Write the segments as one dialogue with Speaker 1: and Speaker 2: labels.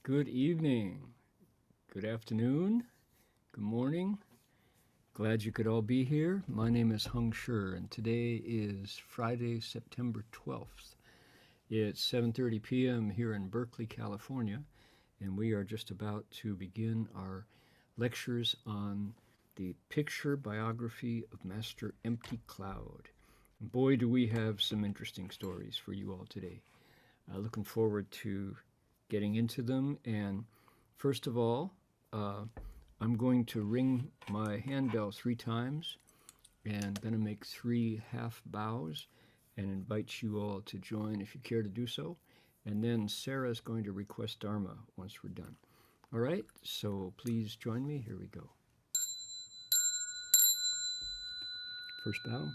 Speaker 1: Good evening, good afternoon, good morning. Glad you could all be here. My name is Heng and today is Friday, September 12th. It's 7:30 p.m. here in Berkeley, California, and we are just about to begin our lectures on the picture biography of Master Empty Cloud. Boy, do we have some interesting stories for you all today. Looking forward to getting into them. And first of all, uh, I'm going to ring my handbell 3 times and going to make 3 half bows and invite you all to join if you care to do so. And then Sarah is going to request Dharma once we're done. All right, so please join me. Here we go. First bow,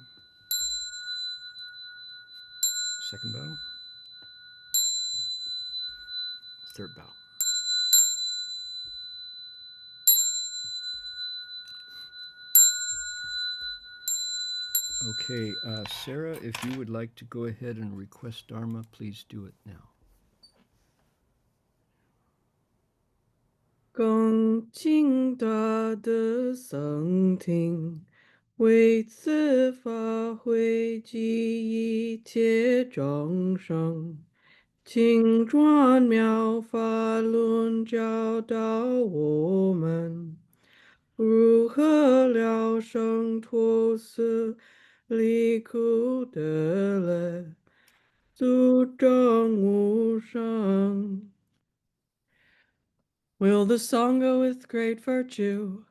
Speaker 1: second bow, third bow. Okay, Sarah, if you would like to go ahead and request Dharma, please do it now.
Speaker 2: 恭敬大德僧听，为此法会集一切众生，请转妙法轮教导我们，如何了生脱死离苦得乐，诸众无生。Will the song go with great virtue,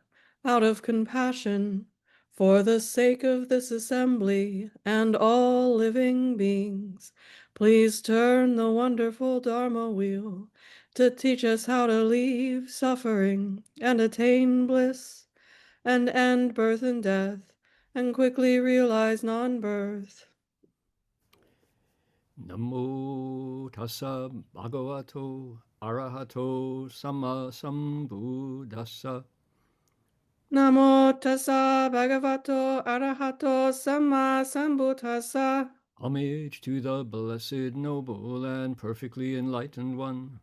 Speaker 2: out of compassion, for the sake of this assembly and all living beings? Please turn the wonderful Dharma wheel to teach us how to leave suffering and attain bliss, and end birth and death, and quickly realize non-birth.
Speaker 1: Namo tassa bhagavato arahato sama sambuddhassa.
Speaker 2: Namo tassa bhagavato arahato samma sambuddhassa.
Speaker 1: Homage to the blessed, noble, and perfectly enlightened one.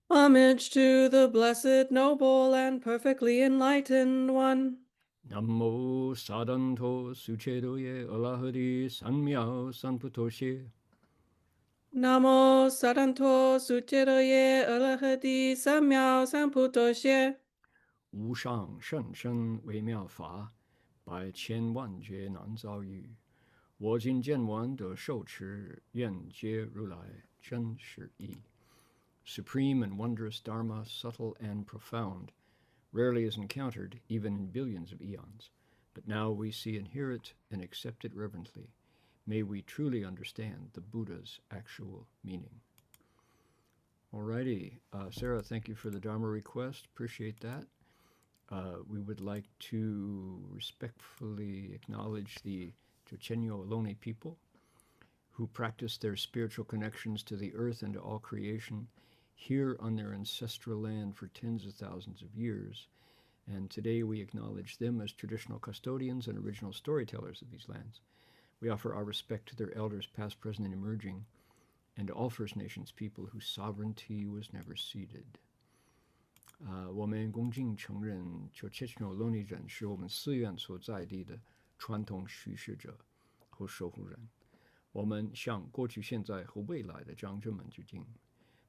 Speaker 2: Homage to the blessed, noble, and perfectly enlightened one.
Speaker 1: Namo sadanto suchedoye alahari sanmyao sanputoshe.
Speaker 2: Namo saranto suteroye arahati samyao samputo
Speaker 1: 无上甚深微妙法，百千万劫难遭遇。我今见闻得受持，愿解如来真实义。Supreme and wondrous Dharma, subtle and profound, rarely is encountered even in billions of eons. But now we see and hear it and accept it reverently. May we truly understand the Buddha's actual meaning. Alrighty, Sarah, thank you for the Dharma request. Appreciate that. We would like to respectfully acknowledge the Chochenyo Ohlone people who practice their spiritual connections to the earth and to all creation here on their ancestral land for tens of thousands of years. And today we acknowledge them as traditional custodians and original storytellers of these lands. We offer our respect to their elders, past, present, and emerging, and to all First Nations people whose sovereignty was never ceded. 我们恭敬承认Chochenyo Ohlone人是我们寺院所在地的传统叙事者和守护人。我们向过去、现在和未来的长者们致敬，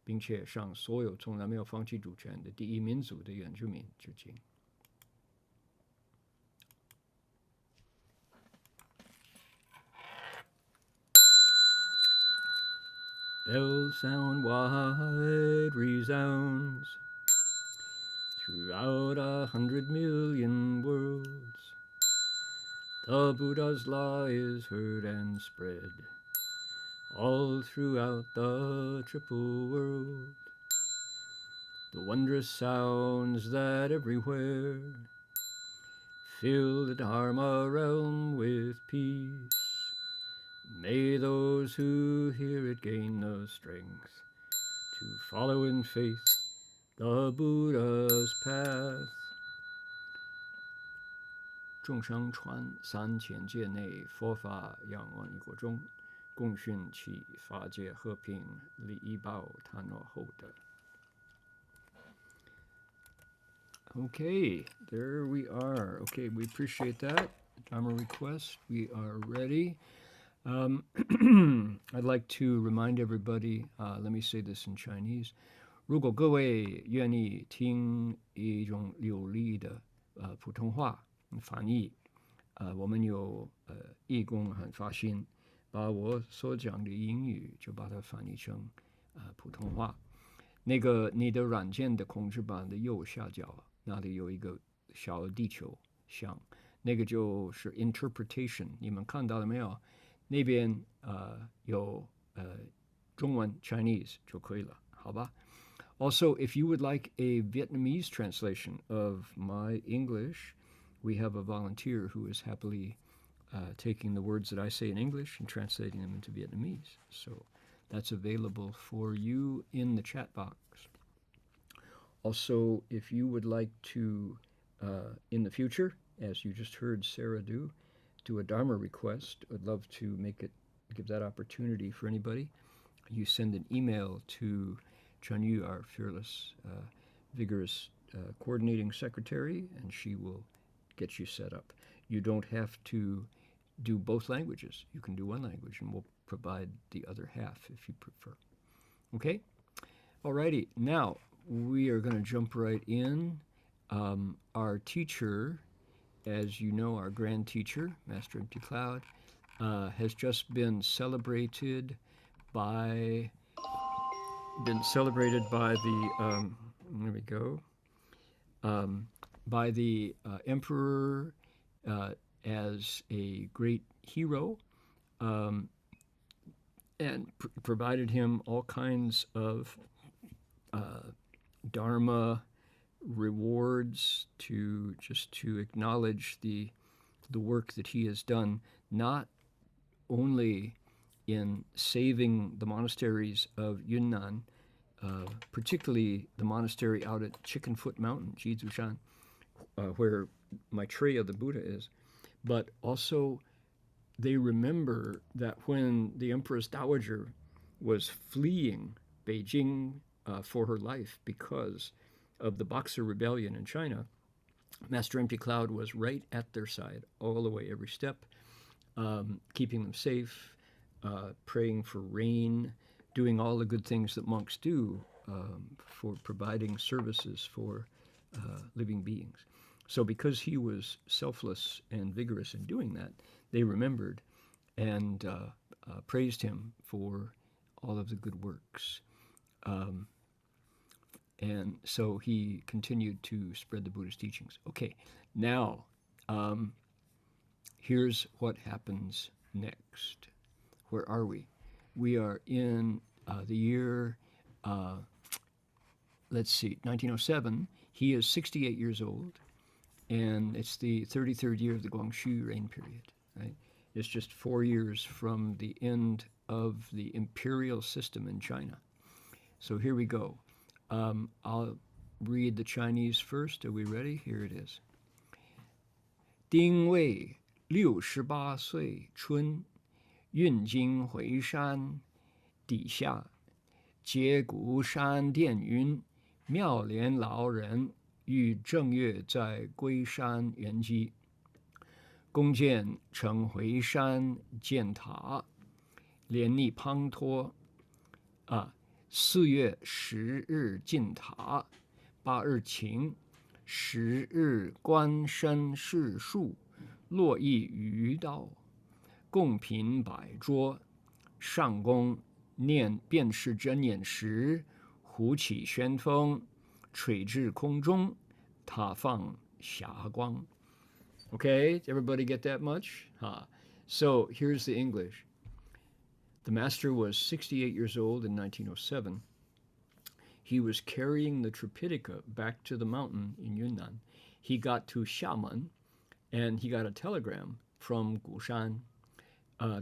Speaker 1: 并且向所有从来没有放弃主权的第一民族的原住民致敬。Bell sound wide resounds throughout 100 million worlds. The Buddha's law is heard and spread all throughout the triple world. The wondrous sounds that everywhere fill the Dharma realm with peace. May those who hear it gain the strength to follow in faith the Buddha's path. 众生传3000界内，佛法仰望一国中，共训其法界和平，利益报他诺后的。Okay, there we are. Okay, we appreciate that. Dharma request. We are ready. I'd like to remind everybody, let me say this in Chinese. 如果各位愿意听一种流利的普通话翻译，我们有义工很发心，把我所讲的英语就把它翻译成普通话。那个你的软件的控制板的右下角那里有一个小地球像，那个就是 interpretation，你们看到了没有？那边有中文 Chinese 就可以了，好吧？Also, if you would like a Vietnamese translation of my English, we have a volunteer who is happily taking the words that I say in English and translating them into Vietnamese. So that's available for you in the chat box. Also, if you would like to, in the future, as you just heard Sarah do a Dharma request, I'd love to give that opportunity for anybody. You send an email to Chun Yu, our fearless, vigorous coordinating secretary, and she will get you set up. You don't have to do both languages. You can do one language, and we'll provide the other half if you prefer. Okay? Alrighty. Now, we are going to jump right in. Our teacher, as you know, our grand teacher, Master Empty Cloud, has just been celebrated by the there we go by the emperor as a great hero, and provided him all kinds of dharma rewards to acknowledge the work that he has done, not only in saving the monasteries of Yunnan, particularly the monastery out at Chicken Foot Mountain, Jizushan, where Maitreya the Buddha is, but also they remember that when the Empress Dowager was fleeing Beijing for her life because of the Boxer Rebellion in China, Master Empty Cloud was right at their side all the way, every step, keeping them safe, praying for rain, doing all the good things that monks do for providing services for living beings. So because he was selfless and vigorous in doing that, they remembered and praised him for all of the good works. And so he continued to spread the Buddhist teachings. Okay, now here's what happens next. Where are we? We are in the year, let's see, 1907. He is 68 years old, and it's the 33rd year of the Guangxu reign period, right? It's just 4 years from the end of the imperial system in China. So here we go. I'll read the Chinese first. Are we ready? Here it is. 丁未68岁春，运经回山底下，接鼓山殿云，妙莲老人于正月在龟山圆寂。弓箭乘回山建塔，连立滂沱。4月10日进塔，8日晴，10日观身是数，络绎于道，供品百桌。上宫念便是真言时，忽起旋风，垂至空中，塔放霞光。Okay, did everybody get that much? So here's the English. The master was 68 years old in 1907. He was carrying the Tripitaka back to the mountain in Yunnan. He got to Xiamen, and he got a telegram from Gushan,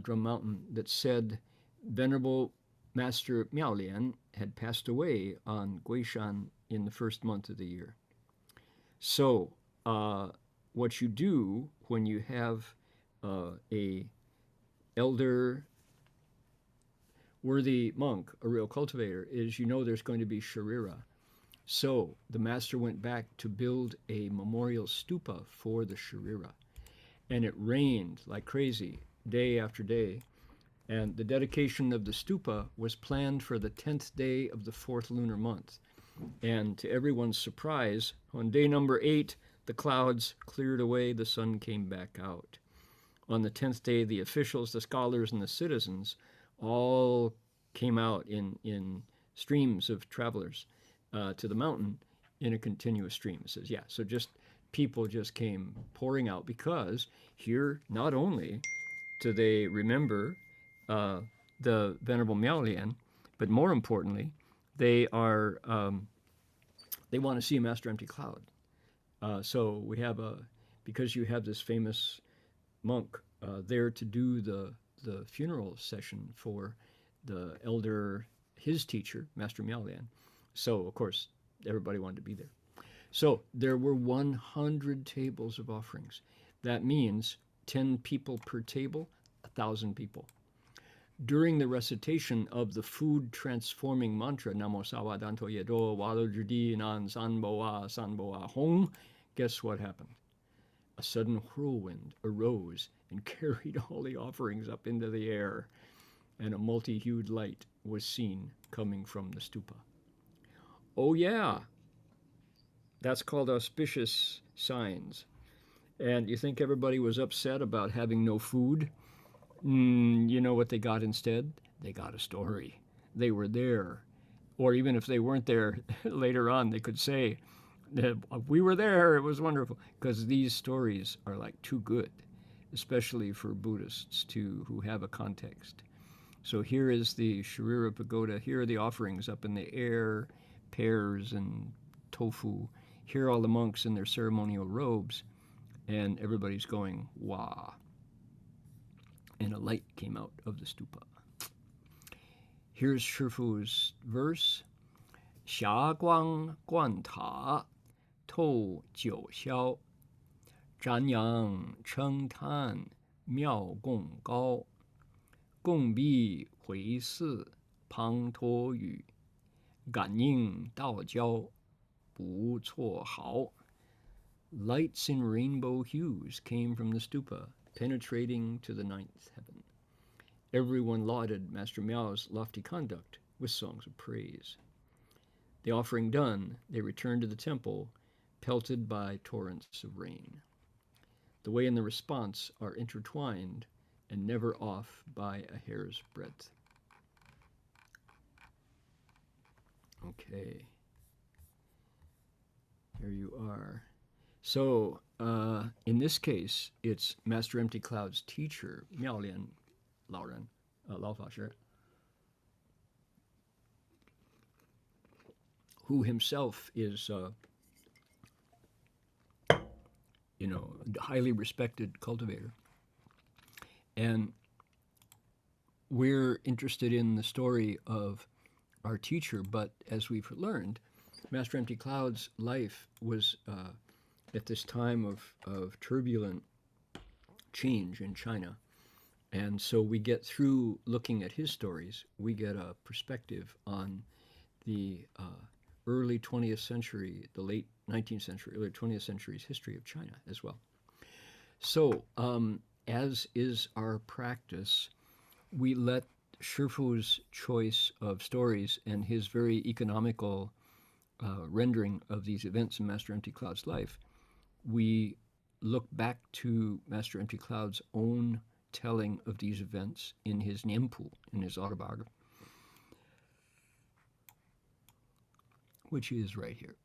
Speaker 1: Drum Mountain, that said Venerable Master Miaolian had passed away on Guishan in the first month of the year. So, what you do when you have a elder worthy monk, a real cultivator, is you know there's going to be sharira. So the master went back to build a memorial stupa for the Sharira. And it rained like crazy day after day. And the dedication of the stupa was planned for the 10th day of the 4th lunar month. And to everyone's surprise, on day number 8, the clouds cleared away, the sun came back out. On the 10th day, the officials, the scholars, and the citizens all came out in streams of travelers to the mountain in a continuous stream. It says, yeah, so just people just came pouring out because here not only do they remember the Venerable Miaolian, but more importantly, they are they want to see a Master Empty Cloud. So we have because you have this famous monk there to do the funeral session for the elder, his teacher, Master Miaolian. So of course everybody wanted to be there. So there were 100 tables of offerings. That means 10 people per table, 1,000 people. During the recitation of the food transforming mantra, Namo Sawa Danto Yedo Wado Judi Nan Sanboa Hong, guess what happened? A sudden whirlwind arose and carried all the offerings up into the air, and a multi-hued light was seen coming from the stupa. Oh yeah, that's called auspicious signs. And you think everybody was upset about having no food? You know what they got instead? They got a story. They were there. Or even if they weren't there, later on they could say, we were there, it was wonderful. Because these stories are like too good, especially for Buddhists who have a context. So here is the Sharira Pagoda. Here are the offerings up in the air, pears and tofu. Here are all the monks in their ceremonial robes. And everybody's going, wah. And a light came out of the stupa. Here's Shifu's verse. Xia guang guan ta, tou jiu xiao, zhan yang cheng tan, miao gong gao, gong bi hui si, pang to yu, gan ying dao jiao, bu cuo hao. Lights in rainbow hues came from the stupa, penetrating to the 9th heaven. Everyone lauded Master Miao's lofty conduct with songs of praise. The offering done, they returned to the temple, pelted by torrents of rain. The way and the response are intertwined and never off by a hair's breadth. Okay. Here you are. So, in this case, it's Master Empty Cloud's teacher, Miaolian Laoren, Lao Fa Shi, who himself is, a highly respected cultivator. And we're interested in the story of our teacher, but as we've learned, Master Empty Cloud's life was at this time of turbulent change in China. And so we get through looking at his stories, we get a perspective on the early 20th century, the late 19th century, early 20th century's history of China as well. So, as is our practice, we let Shifu's choice of stories and his very economical rendering of these events in Master Empty Cloud's life, we look back to Master Empty Cloud's own telling of these events in his Nianpu, in his autobiography, which is right here.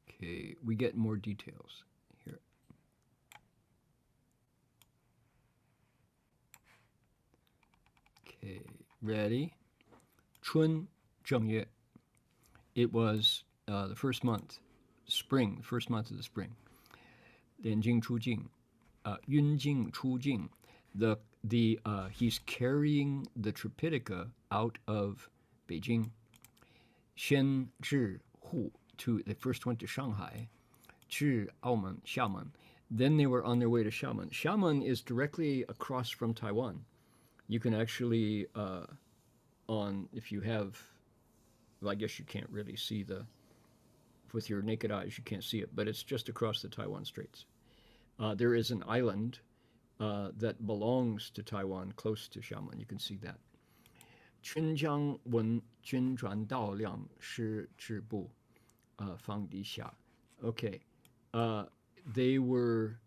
Speaker 1: Okay, we get more details here. Okay, ready? Chun Zhengyue. It was the first month, spring, the first month of the spring. Lianjing Chujing, Yunjing Chujing. He's carrying the Tripitaka out of Beijing. Xian Zhi Hu, they first went to Shanghai, Zhi Aomen, Xiamen. Then they were on their way to Xiamen. Xiamen is directly across from Taiwan. You can actually, if you have, well, I guess you can't really see with your naked eyes, you can't see it, but it's just across the Taiwan Straits. There is an island that belongs to Taiwan, close to Xiamen. You can see that. 春江文军转道量师之部方底下. Okay. They were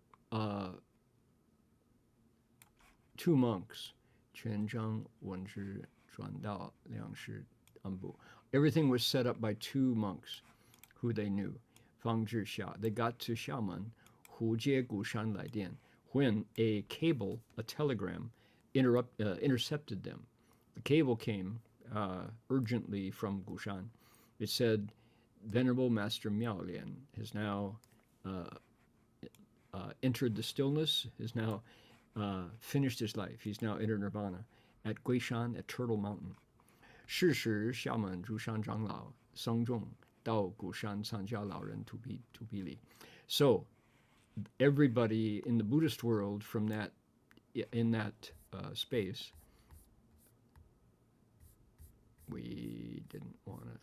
Speaker 1: two monks. 全章文之转道量师安部. Everything was set up by two monks who they knew. 方之下. They got to Xiamen, 虎接古山来电, when a cable, a telegram, intercepted them. The cable came urgently from Gushan. It said, Venerable Master Miaolian has now entered the stillness, has now finished his life. He's now entered nirvana at Guishan, at Turtle Mountain. 世时厦门诸山长老僧众到古山参加老人土壁里. So everybody in the Buddhist world in that space, we didn't want to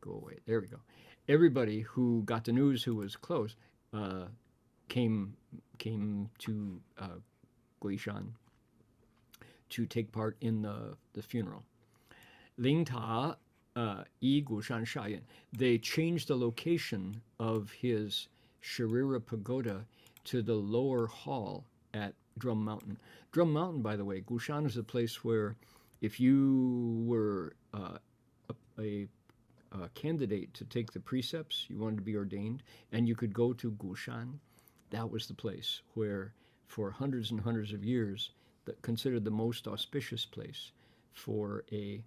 Speaker 1: go away. There we go. Everybody who got the news, who was close, came to Guishan to take part in the funeral. 灵塔yi Gushan Shayan. They changed the location of his Sharira Pagoda to the lower hall at Drum Mountain. Drum Mountain, by the way, Gushan is a place where if you were a candidate to take the precepts, you wanted to be ordained, and you could go to Gushan, that was the place where, for hundreds and hundreds of years, considered the most auspicious place for a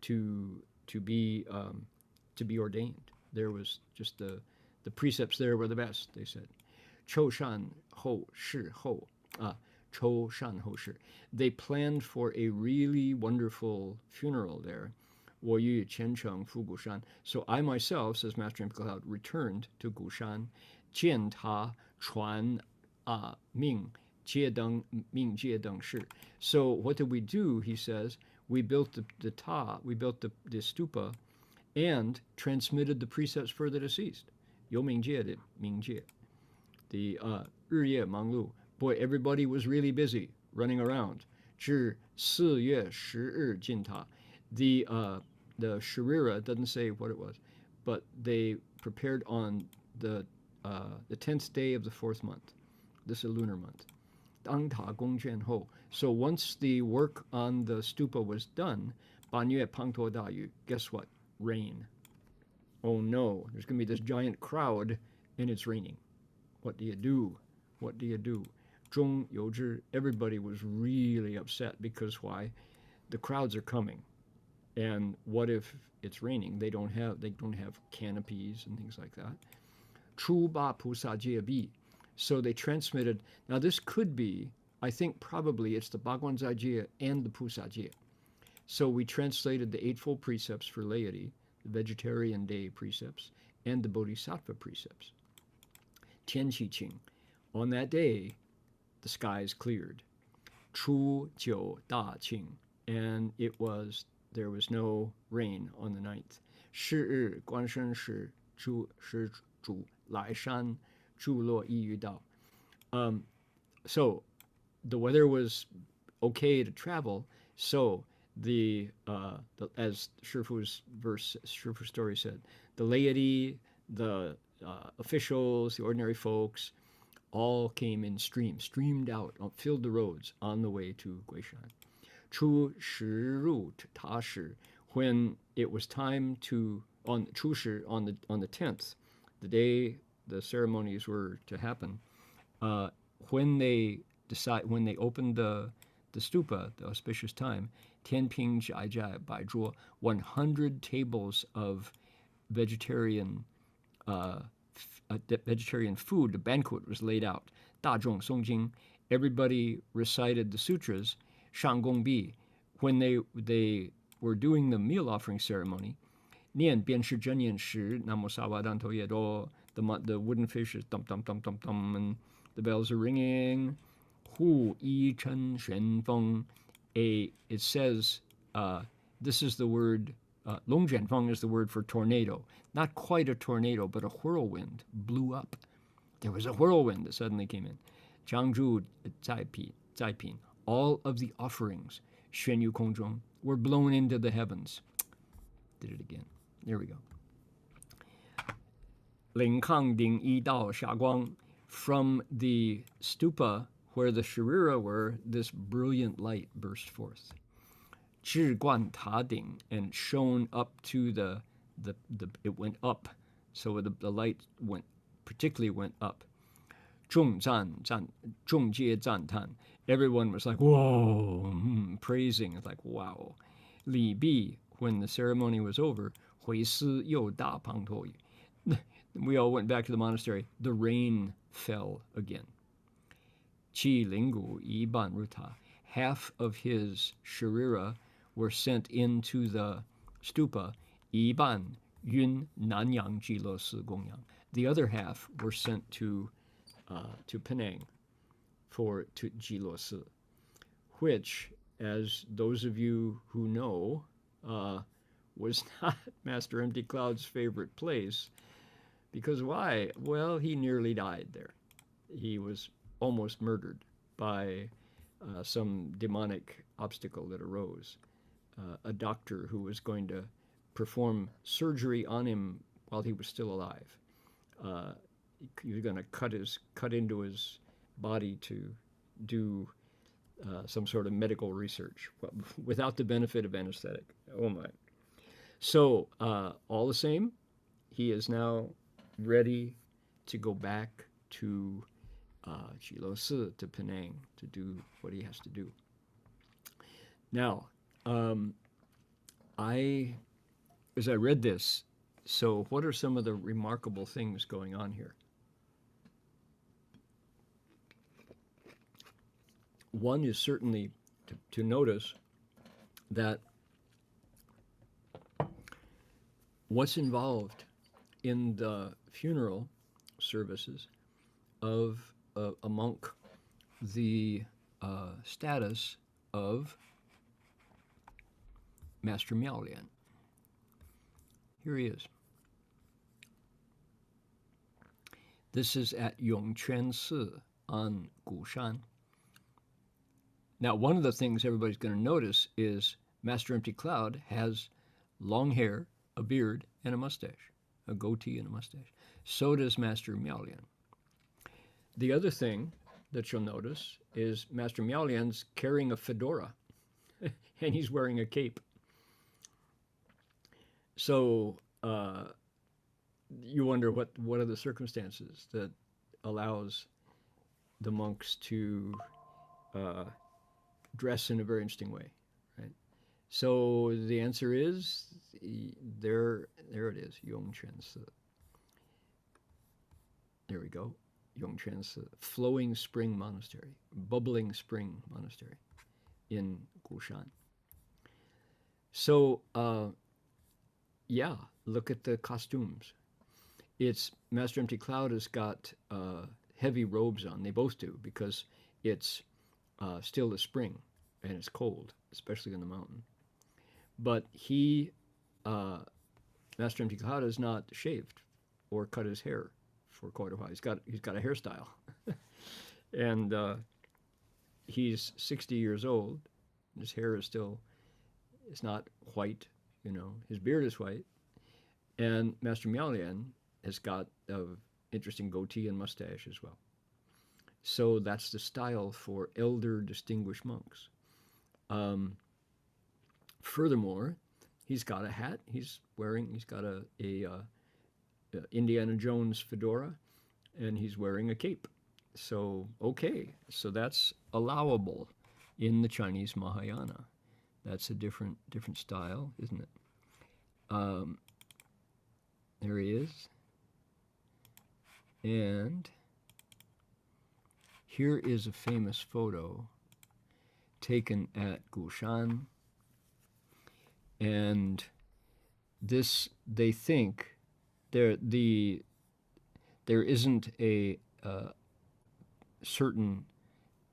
Speaker 1: to be ordained. There was just the precepts there were the best, they said. 抽善后事后 抽善后事. They planned for a really wonderful funeral there. 我于虔诚赴古山. So I myself, says Master Cloud, returned to Gushan, 见他传命戒等事. So what did we do, he says? We built we built the stupa, and transmitted the precepts for the deceased. 有冥界的冥界. The 日夜忙碌. Boy, everybody was really busy running around. 至4月10日进塔. The Sharira doesn't say what it was, but they prepared on the 10th day of the 4th month. This is a lunar month. 当塔攻建后. So once the work on the stupa was done, 八月滂沱大雨. Guess what? Rain. Oh no, there's going to be this giant crowd, and it's raining. What do you do? What do you do? 中有之, everybody was really upset because why? The crowds are coming, and what if it's raining? They don't have canopies and things like that. 出八菩萨戒臂. So they transmitted. Now this could be, I think probably it's the Bhagwan Jie and the Pusa Jie. So we translated the Eightfold Precepts for laity, the Vegetarian Day precepts, and the Bodhisattva precepts. 天气晴. On that day, the skies cleared. 初九大庆, and there was no rain on the 9th. 是日观生时主来山注落一遇道. So the weather was okay to travel. So as Shifu's story said, the laity, the officials, the ordinary folks, all came in streamed out, filled the roads on the way to Guishan. 初时入塔时, when it was time to on the 10th, the day the ceremonies were to happen, when they opened the stupa, the auspicious time, 天平斋斋百桌, 100 tables of vegetarian food, the banquet was laid out. 大众诵经, everybody recited the sutras. 上供毕, when they were doing the meal offering ceremony, 念便是真言时, Namo Sawadanto Yedo, the wooden fish is thump thump thump thump thump, and the bells are ringing. Hu Yi Chen Xuan Feng. It says, this is the word, Long Jian Feng is the word for tornado. Not quite a tornado, but a whirlwind blew up. There was a whirlwind that suddenly came in. Jiangzhu Zai Pin. All of the offerings, Xuan Yu Kong Zhong, were blown into the heavens. Did it again. There we go. Ling Kang Ding Yi Dao Xia Guang. From the stupa where the Sharira were, this brilliant light burst forth. Zhi Guan Ta Ding, and shone up to the it went up, so the light particularly went up. Zhong Jie Zan Tan. Everyone was like, whoa, praising. It's like, wow. Li Bi, when the ceremony was over, Hui Si You Da Pang To Yu. We all went back to the monastery. The rain fell again. Qi Lingu Yi Ban Ruta. Half of his Sharira were sent into the stupa. Yi Ban Yun Nanyang Ji Lo Si Gongyang. The other half were sent to Penang to Ji Lo Si, which, as those of you who know, was not Master Empty Cloud's favorite place. Because why? Well, he nearly died there. He was almost murdered by some demonic obstacle that arose. A doctor who was going to perform surgery on him while he was still alive. He was going to cut into his body to do some sort of medical research without the benefit of anesthetic. Oh my. So all the same, he is now ready to go back to Ji Lo Si, to Penang, to do what he has to do. Now, as I read this, so what are some of the remarkable things going on here? One is certainly to notice that what's involved in the funeral services of a monk, the status of Master Miaolian. Here he is. This is at Yongquan Si on Gushan. Now, one of the things everybody's going to notice is Master Empty Cloud has long hair, a beard, and a mustache, a goatee and a mustache. So does Master Miaolian. The other thing that you'll notice is Master Miaolian's carrying a fedora, and he's wearing a cape. So you wonder what are the circumstances that allows the monks to dress in a very interesting way, right? So the answer is there it is, Yongquan Si. There we go, Yongquan Si, Flowing Spring Monastery, Bubbling Spring Monastery in Gushan. So yeah, look at the costumes. It's Master Empty Cloud has got heavy robes on. They both do, because it's still the spring and it's cold, especially on the mountain. But Master Empty Cloud has not shaved or cut his hair for quite a while. He's got a hairstyle, and he's 60 years old. His hair is it's not white, His beard is white, and Master Miaolian has got an interesting goatee and mustache as well. So that's the style for elder distinguished monks. Furthermore, he's got a hat. He's got a Indiana Jones fedora, and he's wearing a cape. So so that's allowable in the Chinese Mahayana. That's a different style, isn't it? There he is. And here is a famous photo taken at Gushan. And this, they think, there isn't a certain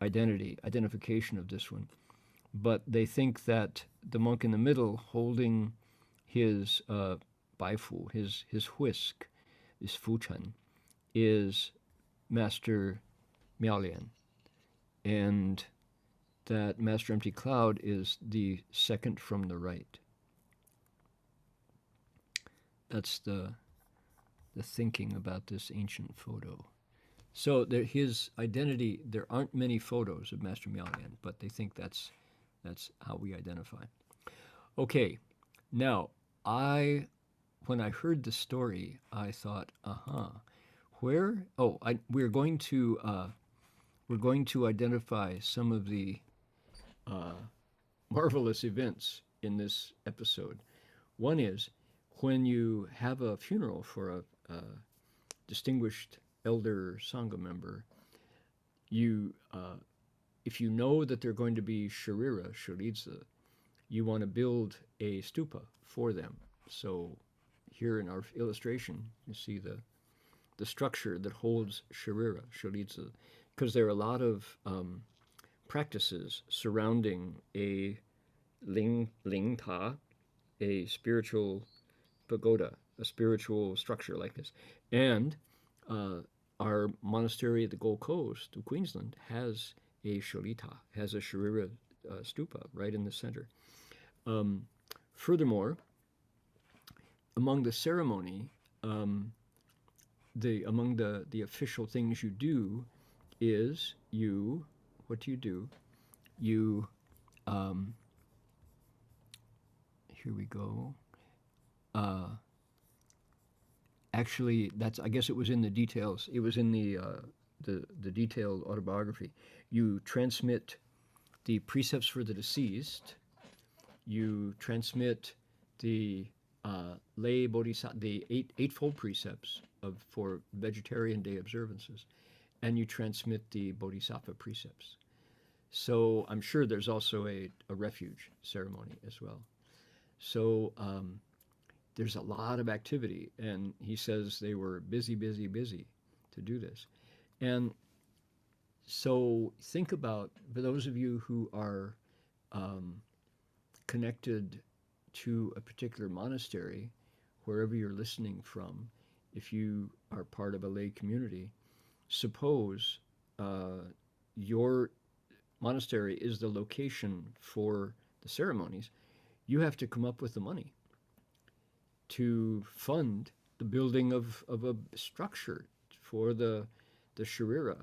Speaker 1: identification of this one. But they think that the monk in the middle holding his baifu, his whisk, his fuchan, is Master Miaolian, and that Master Empty Cloud is the second from the right. That's the thinking about this ancient photo. So his identity, there aren't many photos of Master Miaolian, but they think that's how we identify. Okay, now when I heard the story, I thought, where? Oh, we're going to identify some of the marvelous events in this episode. One is when you have a funeral for a distinguished elder Sangha member, you, if you know that they're going to be Sharira, Shuriza, you want to build a stupa for them. So here in our illustration, you see the structure that holds Sharira, Shuriza, because there are a lot of practices surrounding a ling ta, a spiritual pagoda, a spiritual structure like this. And our monastery at the Gold Coast of Queensland has a Sholita, has a Sharira stupa right in the center. Furthermore, among the ceremony, among the official things you do is what do you do? You, here we go. Actually, I guess it was in the details. It was in the detailed autobiography. You transmit the precepts for the deceased. You transmit the lay bodhisattva, the eightfold precepts for vegetarian day observances, and you transmit the bodhisattva precepts. So I'm sure there's also a refuge ceremony as well. So there's a lot of activity, and he says they were busy to do this. And so think about, for those of you who are connected to a particular monastery, wherever you're listening from, if you are part of a lay community, suppose your monastery is the location for the ceremonies, you have to come up with the money to fund the building of a structure for the Sharira.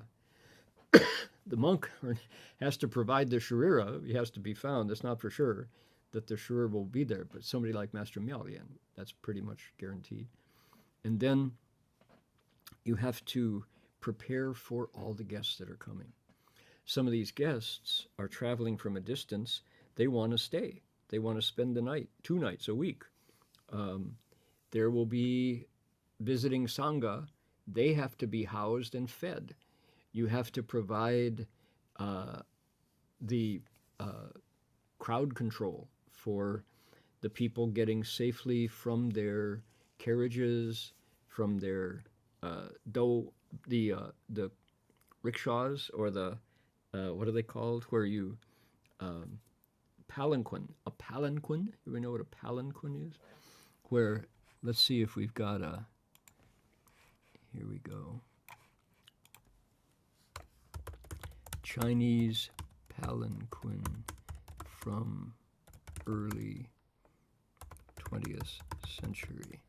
Speaker 1: The monk has to provide the Sharira. He has to be found. That's not for sure that the Sharira will be there, but somebody like Master Miaolian, that's pretty much guaranteed. And then you have to prepare for all the guests that are coming. Some of these guests are traveling from a distance. They want to stay. They want to spend the night, 2 nights a week. There will be visiting Sangha. They have to be housed and fed. You have to provide the crowd control for the people getting safely from their carriages, from their the rickshaws, or the what are they called? Where you palanquin. A palanquin. Do we know what a palanquin is? Where, let's see if we've got a. Here we go. Chinese palanquin from early 20th century.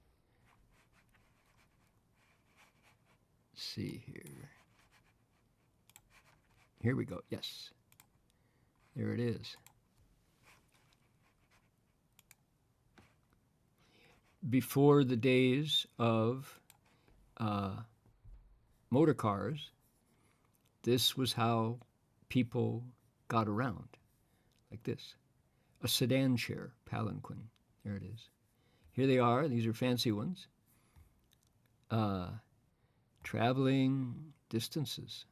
Speaker 1: Let's see here. Here we go. Yes. There it is. Before the days of motor cars, this was how people got around, like this. A sedan chair, palanquin. There it is. Here they are. These are fancy ones. Traveling distances,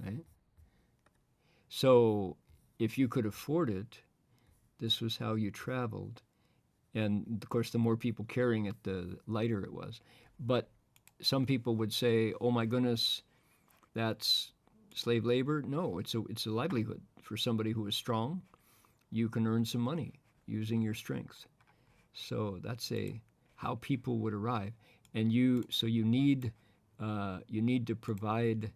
Speaker 1: right? So if you could afford it, this was how you traveled. And of course, the more people carrying it, the lighter it was. But some people would say, oh my goodness, that's slave labor? No, it's a livelihood for somebody who is strong. You can earn some money using your strength. So that's a how people would arrive, and you need to provide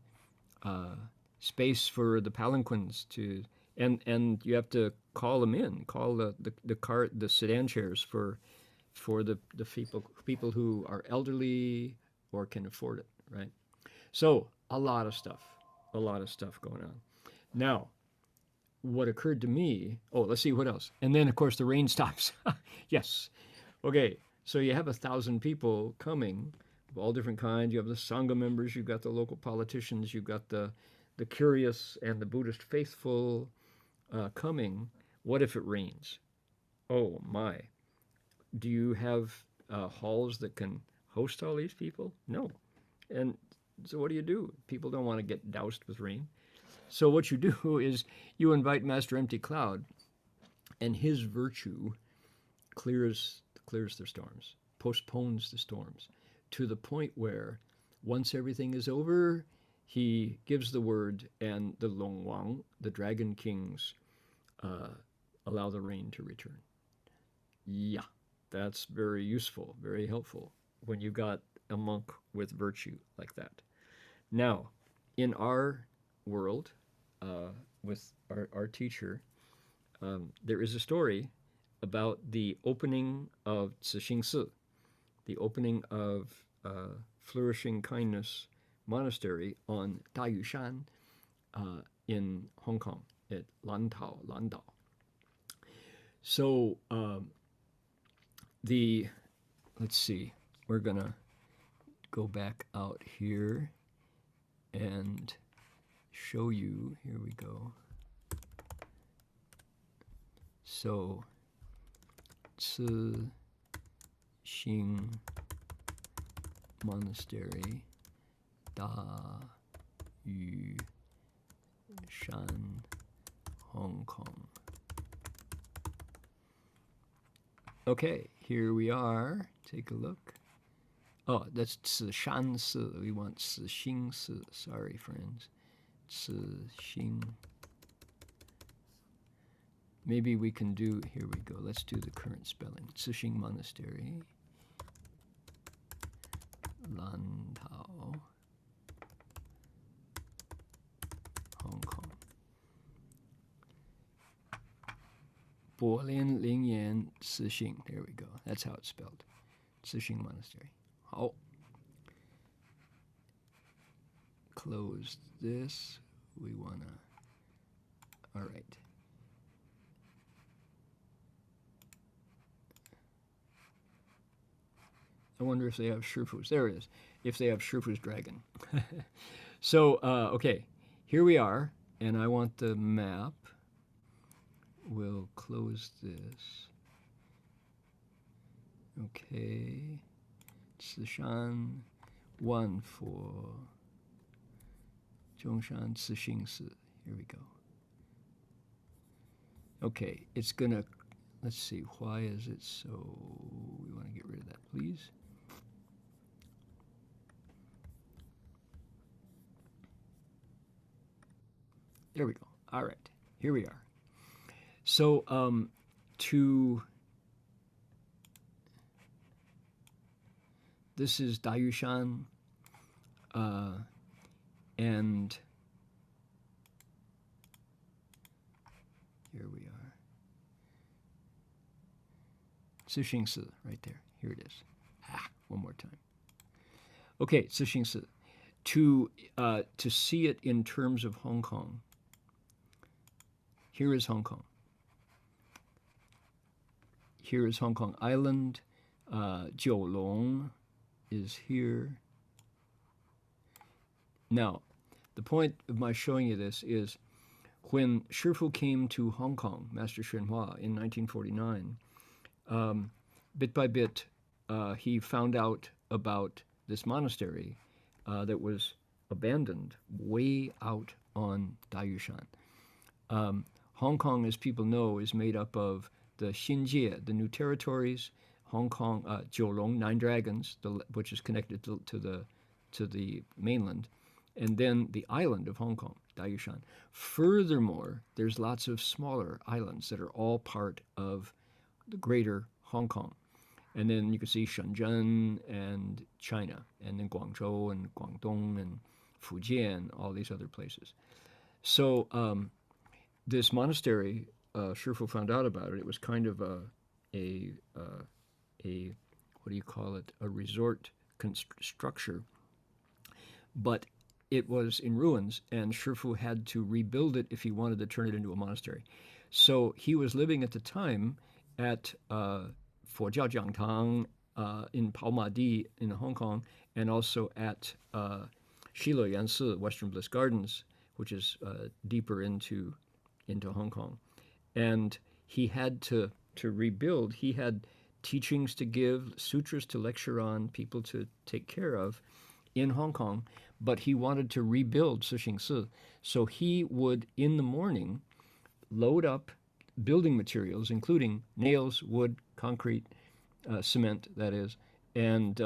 Speaker 1: space for the palanquins to, and you have to call them in, call the sedan chairs for the people who are elderly or can afford it, right? So a lot of stuff going on. Now, what occurred to me, oh, let's see what else. And then, of course, the rain stops. Yes. Okay. So you have 1,000 people coming of all different kinds. You have the Sangha members, you've got the local politicians, you've got the curious and the Buddhist faithful coming. What if it rains? Oh, my. Do you have halls that can host all these people? No. And so what do? People don't want to get doused with rain. So what you do is you invite Master Empty Cloud, and his virtue clears the storms, postpones the storms, to the point where once everything is over, he gives the word, and the Long Wang, the Dragon Kings, allow the rain to return. Yeah, that's very useful, very helpful when you got a monk with virtue like that. Now, in our world, with our teacher, there is a story about the opening of Cixing Si, the opening of Flourishing Kindness Monastery on Dayushan in Hong Kong at Landau. So let's see, we're gonna go back out here and show you. Here we go. So, Cixing Monastery, Dayushan, Hong Kong. Okay, here we are. Take a look. Oh, that's Cixing Si. We want Cixing Si. Sorry, friends. Cixing. Maybe we can do, here we go. Let's do the current spelling. Cixing Monastery, Landau, Hong Kong. Bolian Lingyan Cixing. There we go. That's how it's spelled. Cixing Monastery. Oh. Close this. We want to. All right. I wonder if they have Shifu's. There it is. If they have Shifu's dragon. So, okay. Here we are. And I want the map. We'll close this. Okay. Cixing 1 for Zhongshan Cixing Si. Here we go. Okay, it's gonna, let's see, why is it so, we want to get rid of that, please. There we go. All right, here we are. So, this is Dayushan, and here we are. Cixing Si, right there. Here it is. One more time. Okay, Cixing Si. To see it in terms of Hong Kong, here is Hong Kong. Here is Hong Kong Island. Jiulong is here. Now, the point of my showing you this is when Shifu came to Hong Kong, Master Shenhua, in 1949, bit by bit, he found out about this monastery that was abandoned way out on Dayushan. Hong Kong, as people know, is made up of the Xinjie, the New Territories, Hong Kong, Jiulong, 9 Dragons, which is connected to the mainland, and then the island of Hong Kong, Daiyushan. Furthermore, there's lots of smaller islands that are all part of the greater Hong Kong. And then you can see Shenzhen and China, and then Guangzhou and Guangdong and Fujian, all these other places. So this monastery, Shifu found out about it. It was kind of a what do you call it? A resort structure, but it was in ruins, and Shifu had to rebuild it if he wanted to turn it into a monastery. So he was living at the time at Fojiao Jiangtang in Paomadi in Hong Kong, and also at Shilo Yansi, Western Bliss Gardens, which is deeper into Hong Kong. And he had to rebuild. He had teachings to give, sutras to lecture on, people to take care of in Hong Kong, but he wanted to rebuild Sixing Si. So he would, in the morning, load up building materials, including nails, wood, concrete, cement, that is, and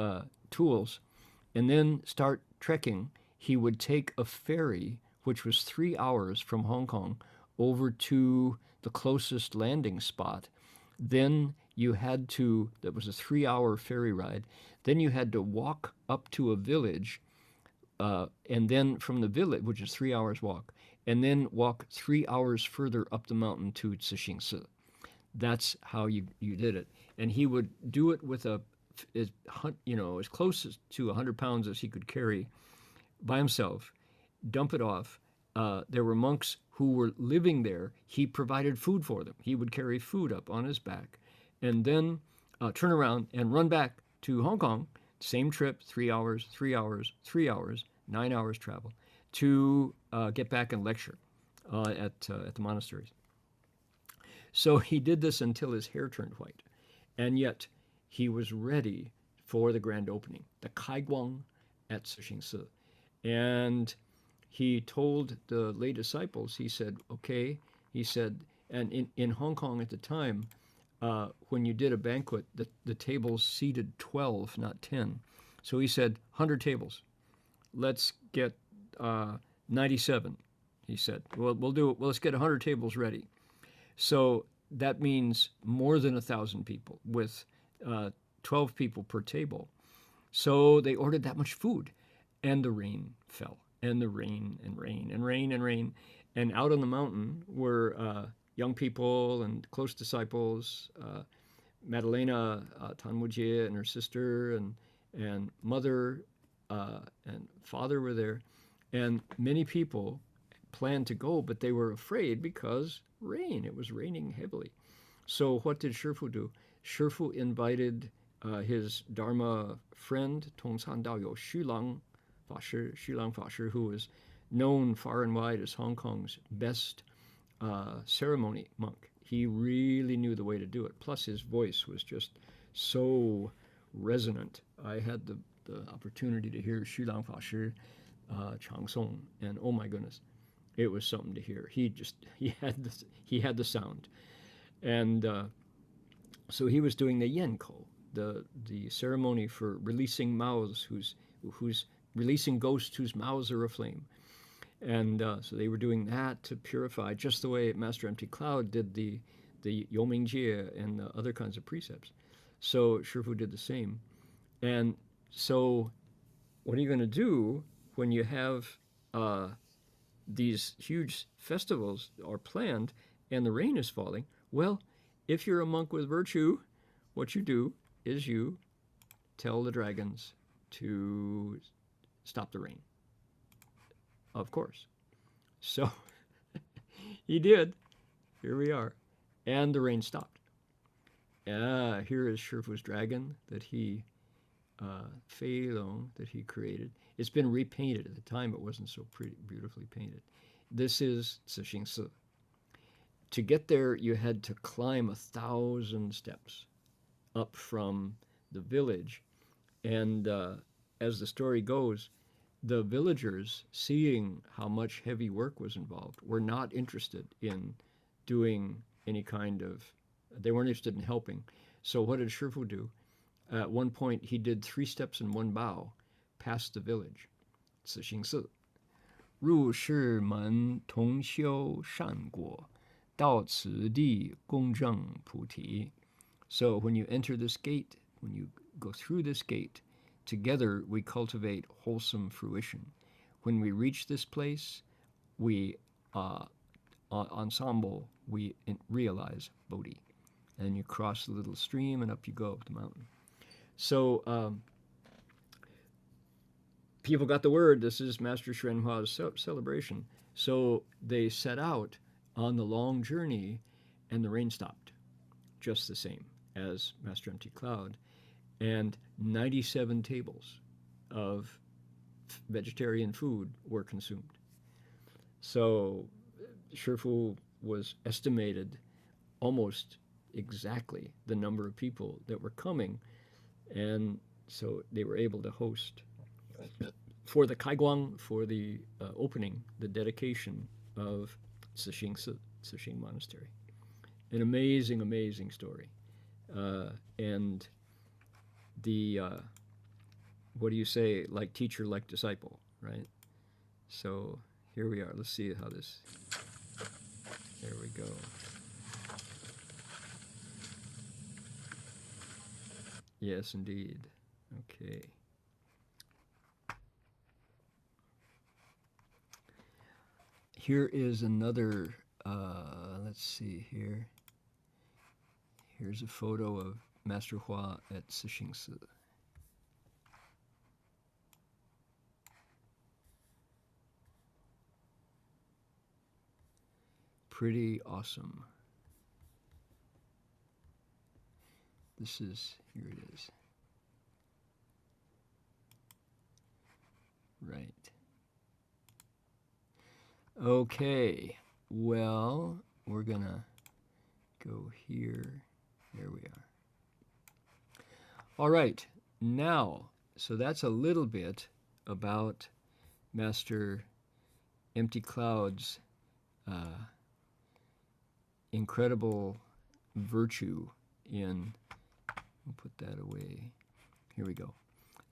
Speaker 1: tools, and then start trekking. He would take a ferry, which was 3 hours from Hong Kong, over to the closest landing spot. Then you had to, that was a 3 hour ferry ride. Then you had to walk up to a village, and then from the village, which is 3 hours walk, and then walk 3 hours further up the mountain to Sixing Si. That's how you did it. And he would do it with as close to 100 pounds as he could carry by himself, dump it off. There were monks who were living there. He provided food for them. He would carry food up on his back and then turn around and run back to Hong Kong, same trip, 3 hours, 3 hours, 3 hours, 9 hours travel, to get back and lecture at the monasteries. So he did this until his hair turned white. And yet he was ready for the grand opening, the Kaiguang at Sixing Si. And he told the lay disciples, he said, okay, he said, and in Hong Kong at the time, when you did a banquet, the tables seated 12, not 10. So he said, 100 tables. Let's get 97, he said. Well, we'll do it. Well, let's get 100 tables ready. So that means more than 1,000 people with 12 people per table. So they ordered that much food, and the rain fell, and the rain and rain and rain and rain. And out on the mountain were young people and close disciples. Madalena Tanmujie and her sister and mother and father were there. And many people planned to go, but they were afraid because rain. It was raining heavily. So what did Shifu do? Shifu invited his Dharma friend, Tongcan Daoyou Xulang Fashi, who was known far and wide as Hong Kong's best ceremony monk. He really knew the way to do it. Plus, his voice was just so resonant. I had the opportunity to hear Xulang Fashi Chang Song, and oh my goodness, it was something to hear. He had the sound, and so he was doing the Yanko, the ceremony for releasing mouths who's releasing ghosts whose mouths are aflame. And so they were doing that to purify, just the way Master Empty Cloud did the Yomingjie and the other kinds of precepts. So Shifu did the same. And so what are you going to do when you have these huge festivals are planned and the rain is falling? Well, if you're a monk with virtue, what you do is you tell the dragons to stop the rain. Of course. So he did. Here we are. And the rain stopped. Here is Shifu's dragon that he, Fei Long, that he created. It's been repainted. At the time, it wasn't so pretty, beautifully painted. This is Sixing Si. To get there, you had to climb 1,000 steps up from the village. And as the story goes, the villagers, seeing how much heavy work was involved, were not interested in doing any kind of, they weren't interested in helping. So what did Shifu do? At one point, he did 3 steps in 1 bow past the village, Sixing Si. 入世门同修善果，到此地公正菩提. So when you enter this gate, when you go through this gate, together we cultivate wholesome fruition. When we reach this place, we ensemble, we realize Bodhi. And you cross the little stream and up you go up the mountain. So people got the word, this is Master Xuanhua's celebration. So they set out on the long journey, and the rain stopped, just the same as Master Empty Cloud. And 97 tables of vegetarian food were consumed. So Shifu was estimated almost exactly the number of people that were coming, and so they were able to host for the Kaiguang, for the opening, the dedication of Cixing Monastery. An amazing, amazing story. And the, what do you say, like teacher, like disciple, right? So here we are. Let's see how this, there we go. Yes, indeed. Okay. Here is another, let's see here. Here's a photo of Master Hua at Cixing. Pretty awesome. This is, here it is. Right. Okay, well, we're gonna go here. There we are. All right, now, so that's a little bit about Master Empty Cloud's incredible virtue in, we'll put that away. Here we go.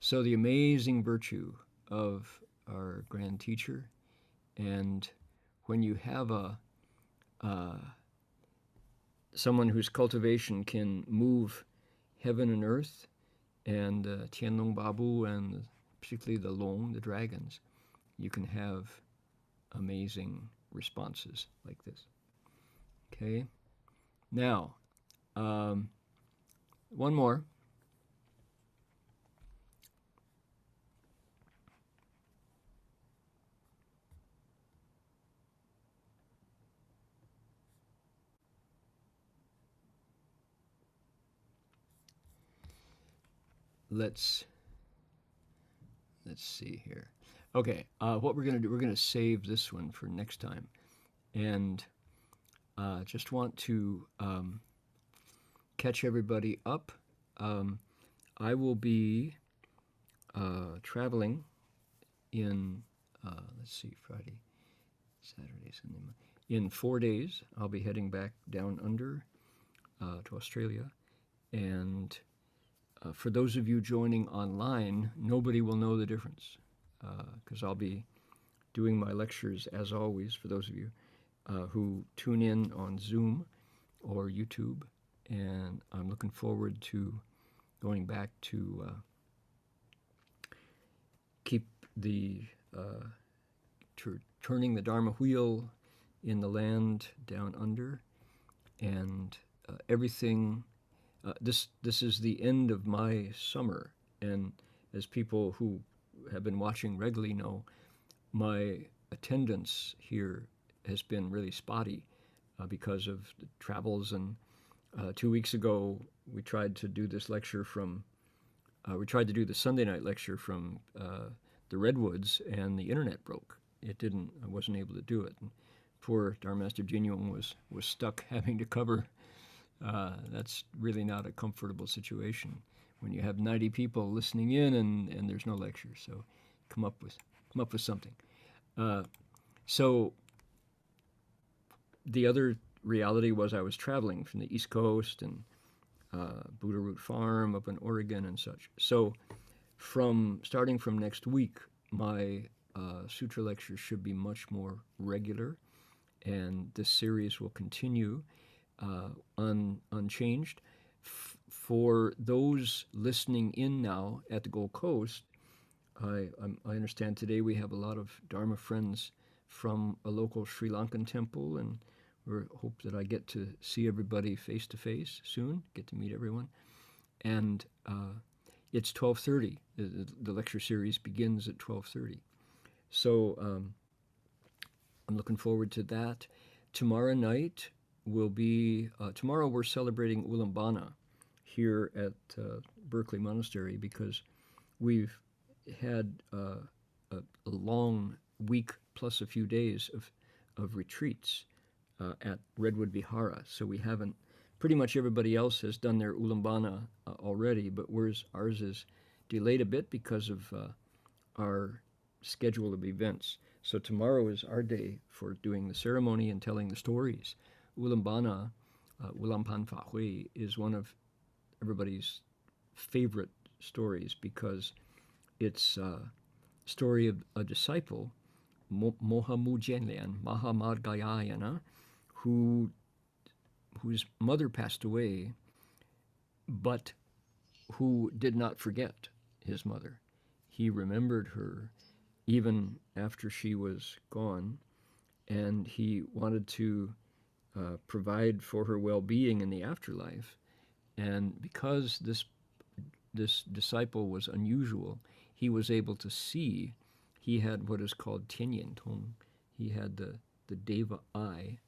Speaker 1: So the amazing virtue of our grand teacher, and when you have someone whose cultivation can move heaven and earth, and Tianlong Babu, and particularly the Long, the dragons, you can have amazing responses like this. Okay, now one more. Let's see here. Okay, what we're going to do, we're going to save this one for next time. And just want to catch everybody up. I will be traveling in, let's see, Friday, Saturday, Sunday, Monday. In 4 days, I'll be heading back down under to Australia. And for those of you joining online, nobody will know the difference because I'll be doing my lectures, as always, for those of you who tune in on Zoom or YouTube. And I'm looking forward to going back to keep the turning the Dharma wheel in the land down under, and everything. This is the end of my summer, and as people who have been watching regularly know, my attendance here has been really spotty because of the travels. And 2 weeks ago, we tried to do this lecture from, we tried to do the Sunday night lecture from the Redwoods, and the internet broke. It didn't, I wasn't able to do it. And poor Dharma Master Jinyong was stuck having to cover. That's really not a comfortable situation when you have 90 people listening in and there's no lecture. So come up with something. So the other reality was I was traveling from the East Coast and Buddha Root Farm up in Oregon and such. So starting from next week, my sutra lectures should be much more regular, and this series will continue unchanged. For those listening in now at the Gold Coast, I understand today we have a lot of Dharma friends from a local Sri Lankan temple, and we hope that I get to see everybody face to face soon, get to meet everyone. And it's 12:30. The lecture series begins at 12:30. So I'm looking forward to that. Tomorrow night will be, tomorrow we're celebrating Ulambana here at Berkeley Monastery, because we've had a long week plus a few days of retreats at Redwood Vihara. So we haven't, pretty much everybody else has done their Ulambana already, but ours is delayed a bit because of our schedule of events. So tomorrow is our day for doing the ceremony and telling the stories. Ulambana, Ulampan Fa Hui, is one of everybody's favorite stories because it's a story of a disciple, Mohamujenlian, Mahamadgayayana, whose mother passed away, but who did not forget his mother. He remembered her even after she was gone, and he wanted to provide for her well-being in the afterlife. And because this disciple was unusual, he was able to see. He had what is called Tianyan Tong. He had the Deva eye,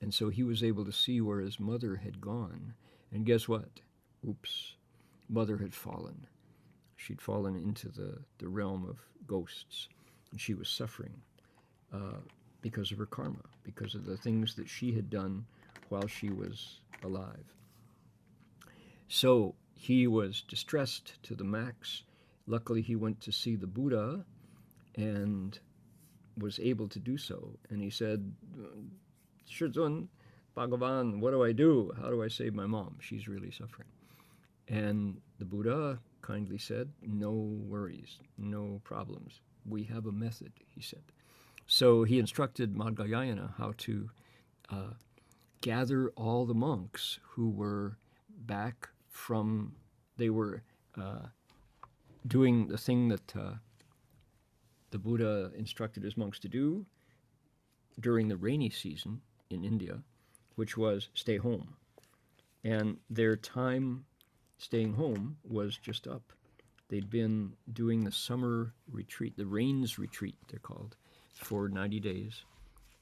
Speaker 1: and so he was able to see where his mother had gone. And guess what? Oops, mother had fallen. She'd fallen into the realm of ghosts, and she was suffering because of her karma, because of the things that she had done while she was alive. So he was distressed to the max. Luckily, he went to see the Buddha and was able to do so. And he said, Shizun, Bhagavan, what do I do? How do I save my mom? She's really suffering. And the Buddha kindly said, no worries, no problems. We have a method, he said. So he instructed Madhgayana how to gather all the monks who were back from, they were doing the thing that the Buddha instructed his monks to do during the rainy season in India, which was stay home. And their time staying home was just up. They'd been doing the summer retreat, the rains retreat, they're called, for 90 days.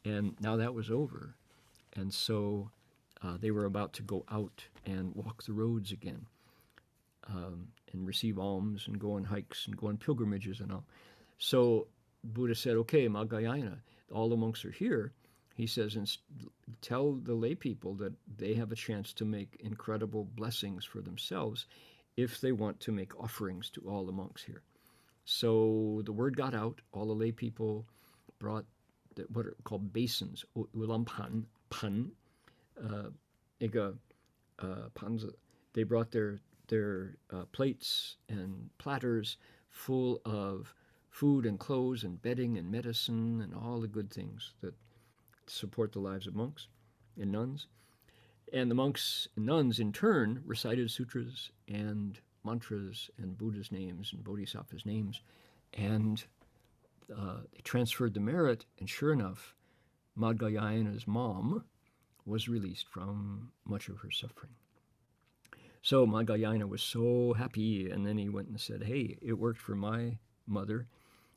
Speaker 1: And now that was over. And so they were about to go out and walk the roads again, and receive alms and go on hikes and go on pilgrimages and all. So Buddha said, okay, Madhgayana, all the monks are here. He says, and tell the lay people that they have a chance to make incredible blessings for themselves if they want to make offerings to all the monks here. So the word got out. All the lay people brought what are called basins, ulampan, pan, panza. They brought their plates and platters full of food and clothes and bedding and medicine and all the good things that support the lives of monks and nuns. And the monks and nuns, in turn, recited sutras and mantras and Buddha's names and Bodhisattva's names, and they transferred the merit, and sure enough, Madhgayana's mom was released from much of her suffering. So Madhgayana was so happy, and then he went and said, hey, it worked for my mother.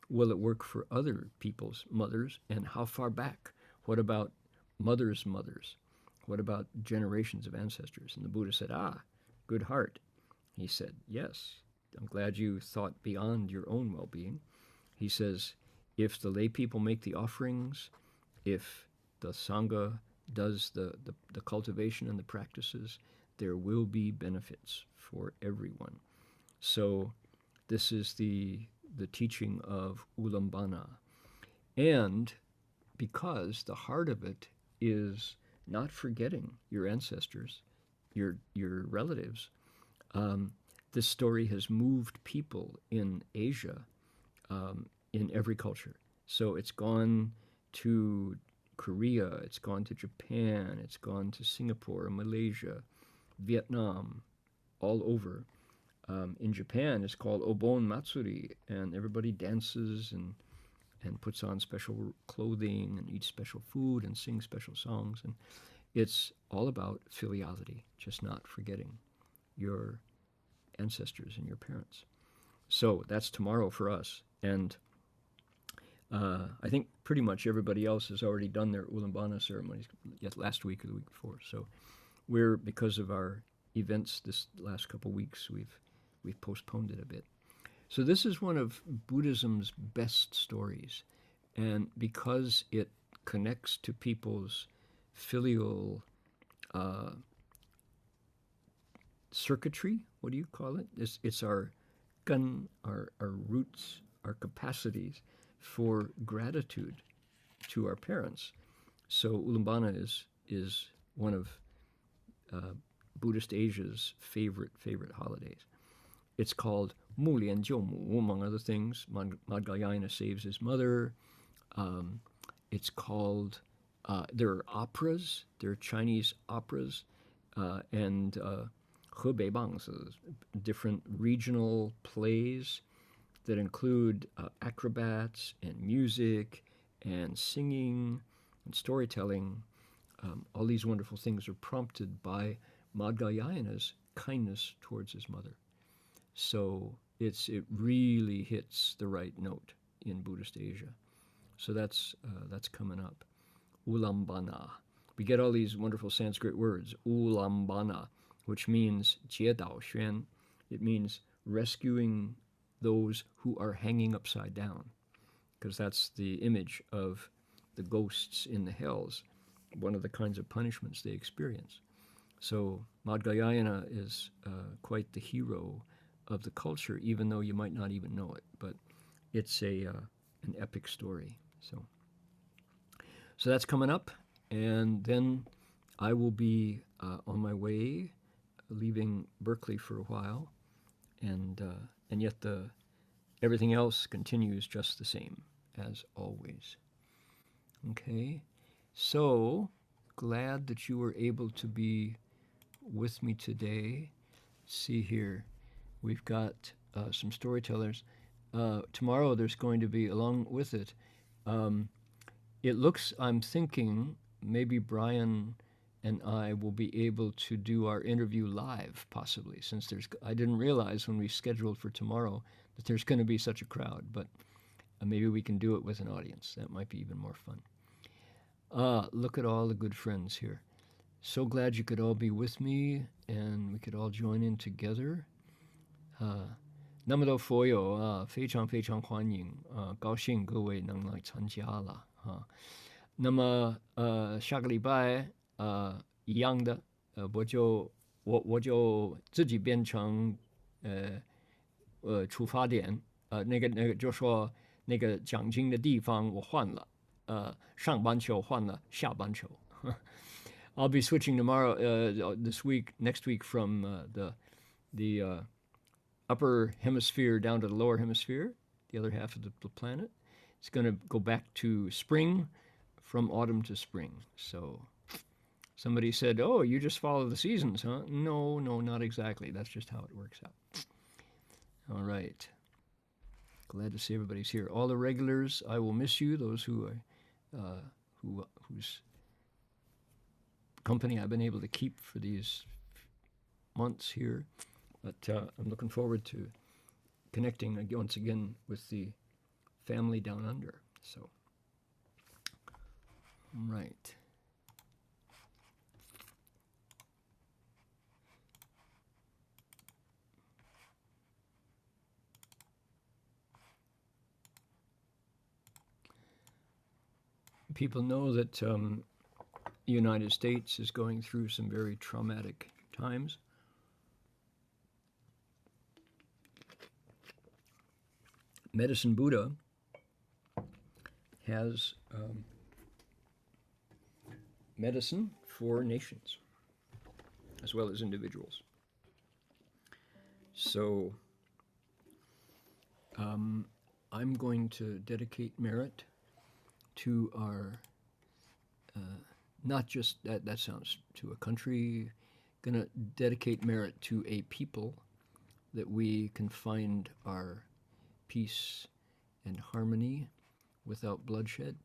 Speaker 1: Will it work for other people's mothers? And how far back? What about mothers' mothers? What about generations of ancestors? And the Buddha said, good heart. He said, yes, I'm glad you thought beyond your own well-being. He says, if the lay people make the offerings, if the Sangha does the cultivation and the practices, there will be benefits for everyone. So this is the teaching of Ulambana. And because the heart of it is not forgetting your ancestors, your relatives, this story has moved people in Asia in every culture. So it's gone to Korea, it's gone to Japan, it's gone to Singapore, Malaysia, Vietnam, all over. In Japan, it's called Obon Matsuri, and everybody dances and puts on special clothing and eats special food and sings special songs. And it's all about filiality, just not forgetting your ancestors and your parents. So that's tomorrow for us. And I think pretty much everybody else has already done their Ulaanbaatar ceremonies last week or the week before. So we're, because of our events this last couple weeks, we've postponed it a bit. So this is one of Buddhism's best stories, and because it connects to people's filial circuitry, what do you call it? It's our gun, our roots, our capacities for gratitude to our parents. So Ulaanbaatar is one of Buddhist Asia's favorite holidays. It's called Mu Lian Jiu Mu, among other things. Madhyayana saves his mother. It's called, there are operas, there are Chinese operas, and Hebei Bang, so different regional plays that include acrobats and music and singing and storytelling. All these wonderful things are prompted by Madhyayana's kindness towards his mother. So it really hits the right note in Buddhist Asia. So that's coming up. Ulaanbaatar. We get all these wonderful Sanskrit words. Ulaanbaatar, which means 解导宣. It means rescuing those who are hanging upside down, because that's the image of the ghosts in the hells, one of the kinds of punishments they experience. So Madhyayana is quite the hero of the culture, even though you might not even know it. But it's an epic story. So that's coming up, and then I will be on my way, leaving Berkeley for a while, and yet everything else continues just the same as always. Okay, so glad that you were able to be with me today. Let's see here, we've got some storytellers. Tomorrow there's going to be, along with it, it looks, I'm thinking maybe Brian and I will be able to do our interview live, possibly, since I didn't realize when we scheduled for tomorrow that there's going to be such a crowd, but maybe we can do it with an audience. That might be even more fun. Look at all the good friends here. So glad you could all be with me and we could all join in together. 那么多佛友啊，非常非常欢迎啊，高兴各位能来参加了啊。那么下个礼拜一样的，我就自己变成出发点，那个就说那个奖金的地方我换了，上班球换了下班球。I'll be switching tomorrow, next week from the upper hemisphere down to the lower hemisphere, the other half of the planet. It's going to go back to spring, from autumn to spring. So somebody said, oh, you just follow the seasons, huh? No, not exactly. That's just how it works out. All right. Glad to see everybody's here. All the regulars, I will miss you, those whose company I've been able to keep for these months here. But I'm looking forward to connecting once again with the family down under. So, right. People know that the United States is going through some very traumatic times. Medicine Buddha has medicine for nations as well as individuals. So I'm going to dedicate merit to our, not just that sounds to a country, going to dedicate merit to a people that we can find our peace and harmony without bloodshed.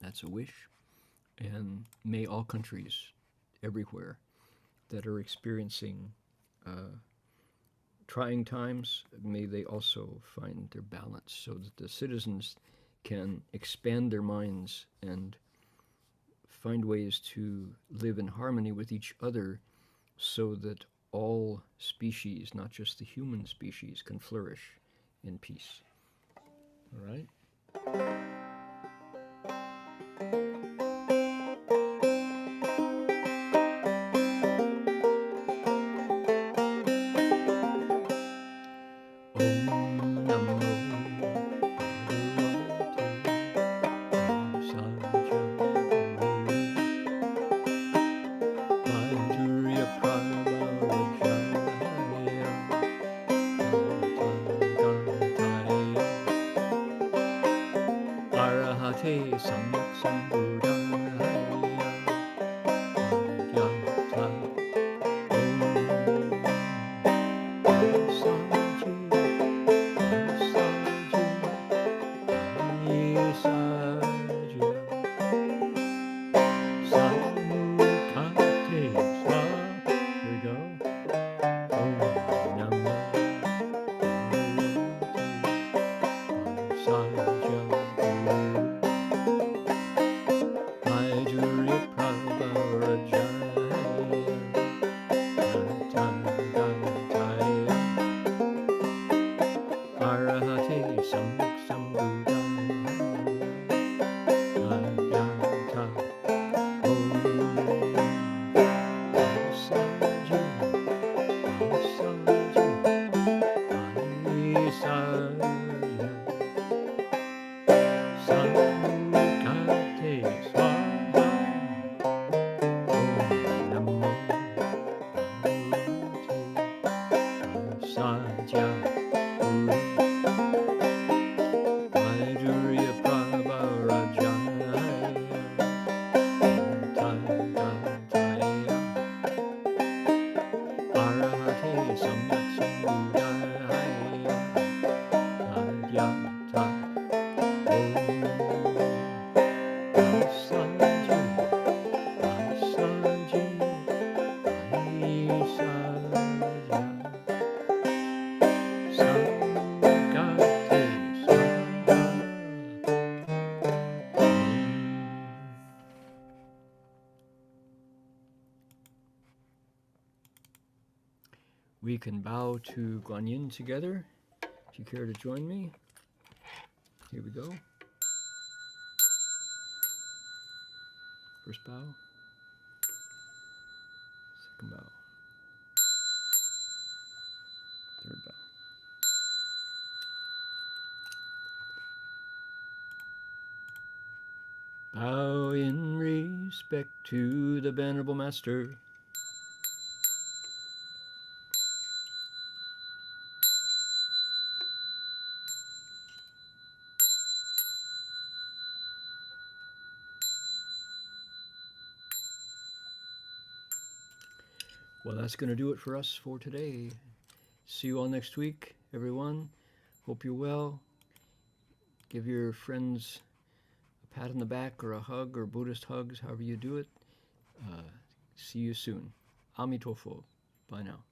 Speaker 1: That's a wish. And may all countries everywhere that are experiencing trying times, may they also find their balance so that the citizens can expand their minds and find ways to live in harmony with each other so that all species, not just the human species, can flourish in peace. All right? We can bow to Guanyin together. If you care to join me, here we go. First bow, second bow, third bow. Bow in respect to the Venerable Master. Well, that's going to do it for us for today. See you all next week, everyone. Hope you're well. Give your friends a pat on the back or a hug or Buddhist hugs, however you do it. See you soon. Amitofo. Bye now.